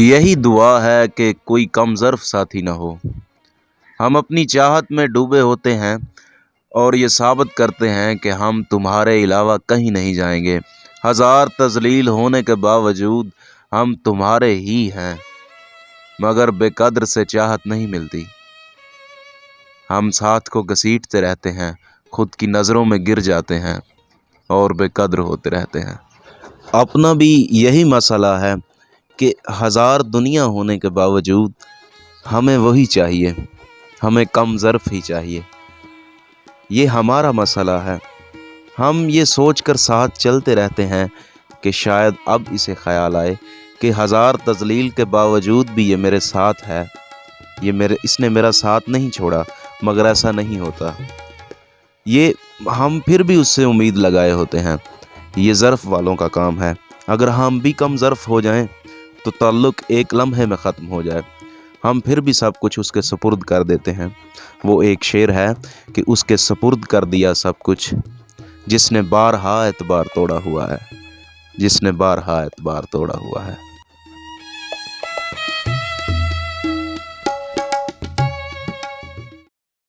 یہی دعا ہے کہ کوئی کم ظرف ساتھی نہ ہو۔ ہم اپنی چاہت میں ڈوبے ہوتے ہیں اور یہ ثابت کرتے ہیں کہ ہم تمہارے علاوہ کہیں نہیں جائیں گے۔ ہزار تذلیل ہونے کے باوجود ہم تمہارے ہی ہیں، مگر بے قدر سے چاہت نہیں ملتی۔ ہم ساتھ کو گھسیٹتے رہتے ہیں، خود کی نظروں میں گر جاتے ہیں اور بے قدر ہوتے رہتے ہیں۔ اپنا بھی یہی مسئلہ ہے کہ ہزار دنیا ہونے کے باوجود ہمیں وہی چاہیے، ہمیں کم ظرف ہی چاہیے۔ یہ ہمارا مسئلہ ہے۔ ہم یہ سوچ کر ساتھ چلتے رہتے ہیں کہ شاید اب اسے خیال آئے کہ ہزار تذلیل کے باوجود بھی یہ میرے ساتھ ہے، اس نے میرا ساتھ نہیں چھوڑا، مگر ایسا نہیں ہوتا۔ ہم پھر بھی اس سے امید لگائے ہوتے ہیں۔ یہ ظرف والوں کا کام ہے۔ اگر ہم بھی کم ظرف ہو جائیں تو تعلق ایک لمحے میں ختم ہو جائے، ہم پھر بھی سب کچھ اس کے سپرد کر دیتے ہیں۔ وہ ایک شعر ہے کہ اس کے سپرد کر دیا سب کچھ، جس نے بارہا اعتبار توڑا ہوا ہے،